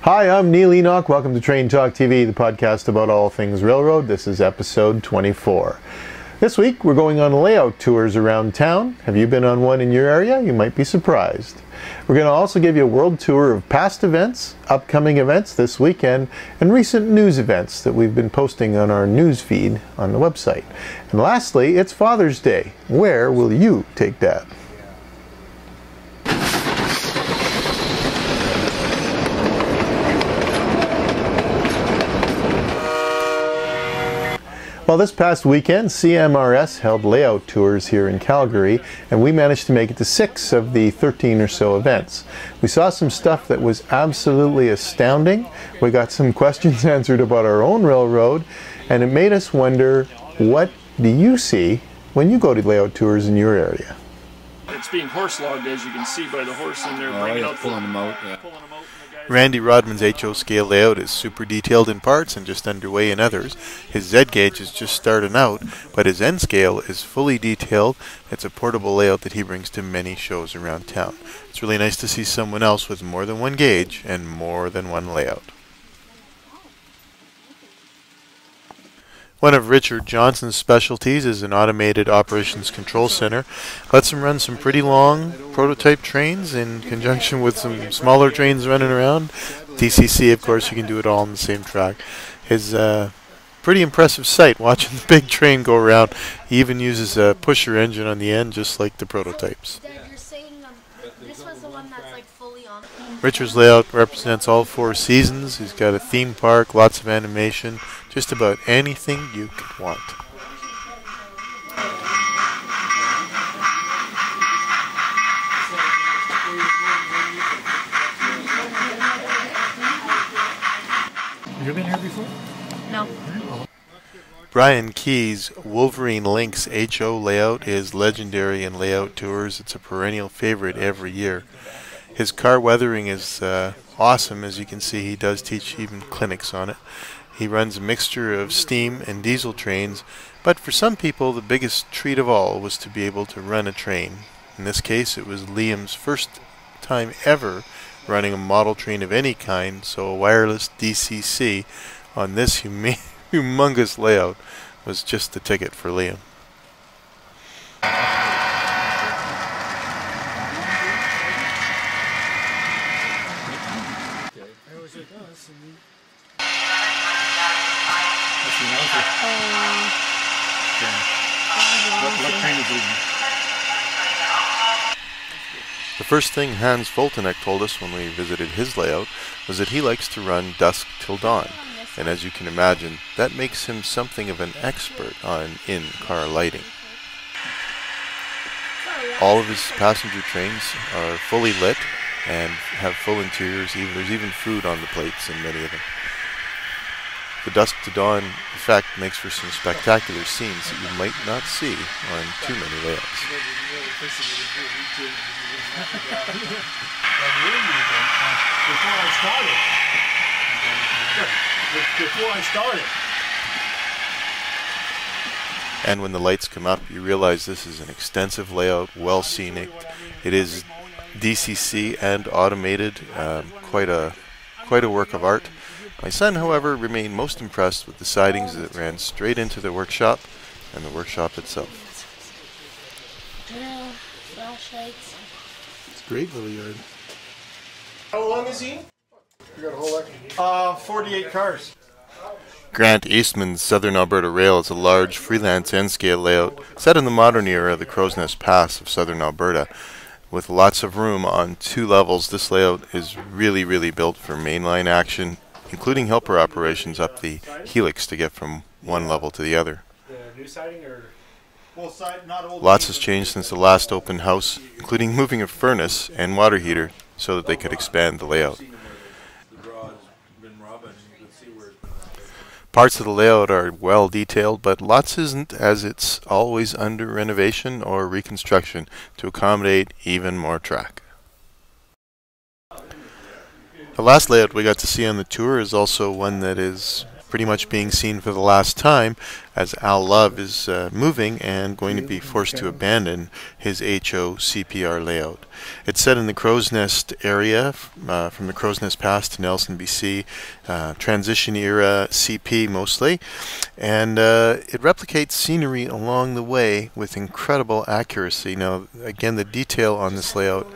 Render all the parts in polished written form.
Hi, I'm Neil Enoch. Welcome to Train Talk TV, the podcast about all things railroad. This is episode 24. This week, we're going on layout tours around town. Have you been on one in your area? You might be surprised. We're going to also give you a world tour of past events, upcoming events this weekend, and recent news events that we've been posting on our news feed on the website. And lastly, it's Father's Day. Where will you take Dad? Well, this past weekend, CMRS held layout tours here in Calgary, and we managed to make it to 6 of the 13 or so events. We saw some stuff that was absolutely astounding. We got some questions answered about our own railroad, and it made us wonder, what do you see when you go to layout tours in your area? It's being horse logged, as you can see by the horse in there, bringing out, pulling them out. Yeah. Pulling them out. Randy Rodman's HO scale layout is super detailed in parts and just underway in others. His Z gauge is just starting out, but his N scale is fully detailed. It's a portable layout that he brings to many shows around town. It's really nice to see someone else with more than one gauge and more than one layout. One of Richard Johnson's specialties is an automated operations control center. Lets him run some pretty long prototype trains in conjunction with some smaller trains running around. DCC, of course, you can do it all on the same track. His pretty impressive sight watching the big train go around. He even uses a pusher engine on the end, just like the prototypes. Dad, you're saying this was the one that's like fully on. Richard's layout represents all 4 seasons. He's got a theme park, lots of animation, just about anything you could want. Have you been here before? No. Brian Key's Wolverine Lynx HO layout is legendary in layout tours. It's a perennial favorite every year. His car weathering is awesome. As you can see, he does teach even clinics on it. He runs a mixture of steam and diesel trains, but for some people the biggest treat of all was to be able to run a train. In this case, it was Liam's first time ever running a model train of any kind, so a wireless DCC on this humongous layout was just the ticket for Liam. What kind of leading? The first thing Hans Voltenek told us when we visited his layout was that he likes to run dusk till dawn, and as you can imagine, that makes him something of an expert on in-car lighting. All of his passenger trains are fully lit and have full interiors. There's even food on the plates in many of them. The dusk to dawn effect makes for some spectacular scenes that you might not see on too many layouts. Before I started. And when the lights come up, you realize this is an extensive layout, well scenic. It is DCC and automated, quite a work of art. My son, however, remained most impressed with the sidings that ran straight into the workshop and the workshop itself. Flashlights. It's a great little yard. How long is he? You got a whole lot. 48 cars. Grant Eastman's Southern Alberta Rail is a large freelance N-scale layout set in the modern era of the Crow's Nest Pass of Southern Alberta. With lots of room on 2 levels, this layout is really built for mainline action, including helper operations up the helix to get from one level to the other. Lots has changed since the last open house, including moving a furnace and water heater so that they could expand the layout. Parts of the layout are well detailed, but lots isn't, as it's always under renovation or reconstruction to accommodate even more track. The last layout we got to see on the tour is also one that is pretty much being seen for the last time, as Al Love is moving and going to be forced to abandon his HO CPR layout. It's set in the Crow's Nest area, from the Crow's Nest Pass to Nelson, BC, transition era CP mostly, and it replicates scenery along the way with incredible accuracy. Now, again, the detail on this layout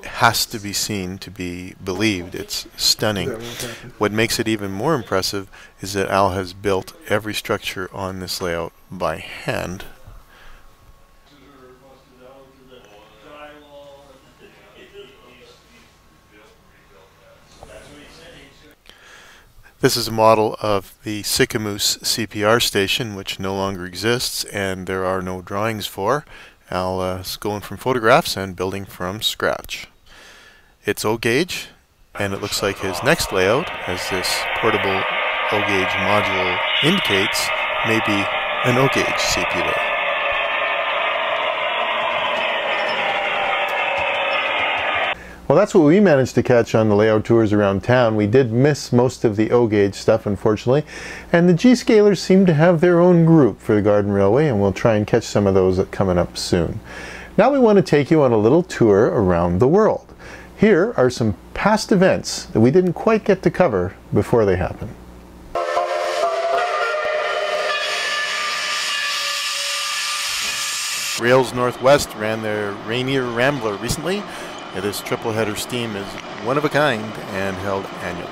has to be seen to be believed. It's stunning. What makes it even more impressive is that Al has built every structure on this layout by hand. This is a model of the Sicamous CPR station, which no longer exists and there are no drawings for. Al is going from photographs and building from scratch. It's O-gauge, and it looks like his next layout, as this portable O-gauge module indicates, may be an O-gauge CP layout. Well, that's what we managed to catch on the layout tours around town. We did miss most of the O-gauge stuff, unfortunately, and the G-scalers seem to have their own group for the Garden Railway, and we'll try and catch some of those coming up soon. Now we want to take you on a little tour around the world. Here are some past events that we didn't quite get to cover before they happened. Rails Northwest ran their Rainier Rambler recently. This triple header steam is one of a kind and held annually.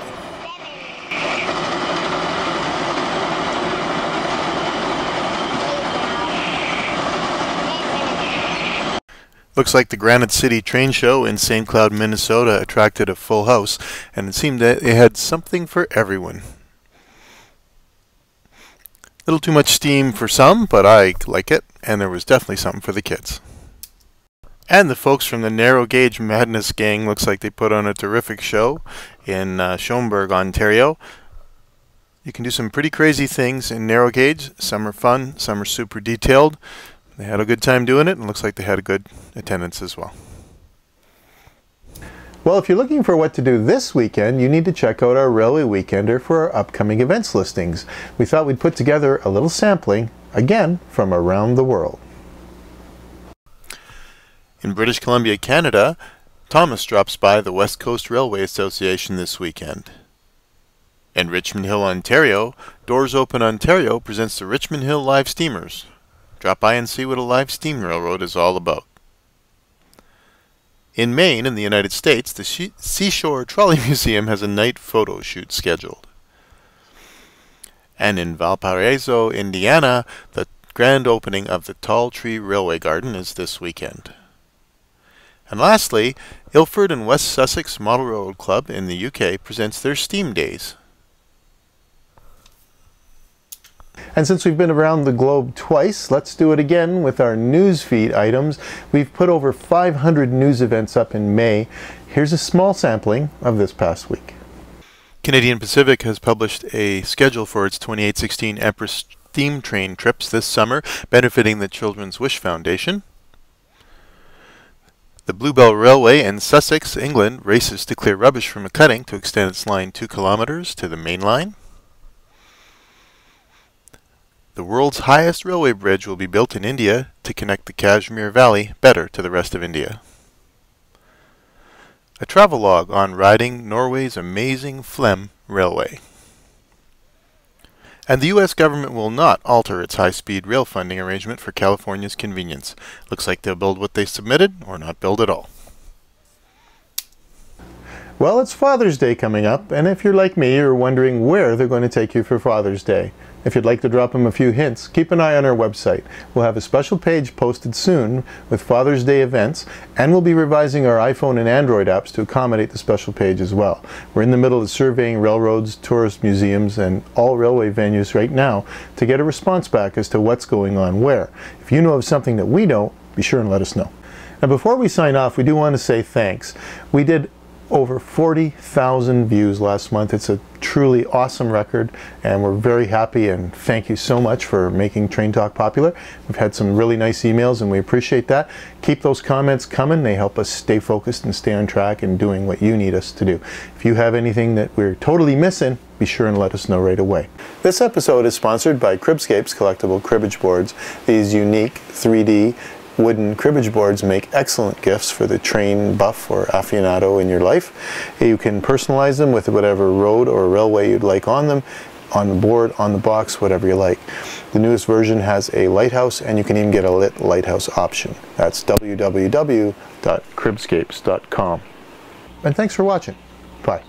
Looks like the Granite City train show in St. Cloud, Minnesota attracted a full house, and it seemed that it had something for everyone. A little too much steam for some, but I like it, and there was definitely something for the kids. And the folks from the Narrow Gauge Madness Gang looks like they put on a terrific show in Schomberg, Ontario. You can do some pretty crazy things in narrow gauge. Some are fun, some are super detailed. They had a good time doing it, and looks like they had a good attendance as well. Well, if you're looking for what to do this weekend, you need to check out our Railway Weekender for our upcoming events listings. We thought we'd put together a little sampling, again, from around the world. In British Columbia, Canada, Thomas drops by the West Coast Railway Association this weekend. In Richmond Hill, Ontario, Doors Open Ontario presents the Richmond Hill Live Steamers. Drop by and see what a live steam railroad is all about. In Maine, in the United States, the Seashore Trolley Museum has a night photo shoot scheduled. And in Valparaiso, Indiana, the grand opening of the Taltree Railway Garden is this weekend. And lastly, Ilford and West Sussex Model Railroad Club in the UK presents their Steam Days. And since we've been around the globe twice, let's do it again with our newsfeed items. We've put over 500 news events up in May. Here's a small sampling of this past week. Canadian Pacific has published a schedule for its 2816 Empress steam train trips this summer, benefiting the Children's Wish Foundation. The Bluebell Railway in Sussex, England, races to clear rubbish from a cutting to extend its line 2 kilometers to the main line. The world's highest railway bridge will be built in India to connect the Kashmir Valley better to the rest of India. A travelogue on riding Norway's amazing Flam railway. And the U.S. government will not alter its high-speed rail funding arrangement for California's convenience. Looks like they'll build what they submitted or not build at all. Well, it's Father's Day coming up, and if you're like me, you're wondering where they're going to take you for Father's Day. If you'd like to drop them a few hints, keep an eye on our website. We'll have a special page posted soon with Father's Day events, and we'll be revising our iPhone and Android apps to accommodate the special page as well. We're in the middle of surveying railroads, tourist museums, and all railway venues right now to get a response back as to what's going on where. If you know of something that we don't, be sure and let us know. Now, before we sign off, we do want to say thanks. We did over 40,000 views last month. It's a true truly awesome record, and we're very happy, and thank you so much for making Train Talk popular. We've had some really nice emails and we appreciate that. Keep those comments coming. They help us stay focused and stay on track and doing what you need us to do. If you have anything that we're totally missing, be sure and let us know right away. This episode is sponsored by Cribscapes Collectible Cribbage Boards. These unique 3D wooden cribbage boards make excellent gifts for the train buff or aficionado in your life. You can personalize them with whatever road or railway you'd like on them, on the board, on the box, whatever you like. The newest version has a lighthouse, and you can even get a lit lighthouse option. That's www.cribscapes.com. And thanks for watching. Bye.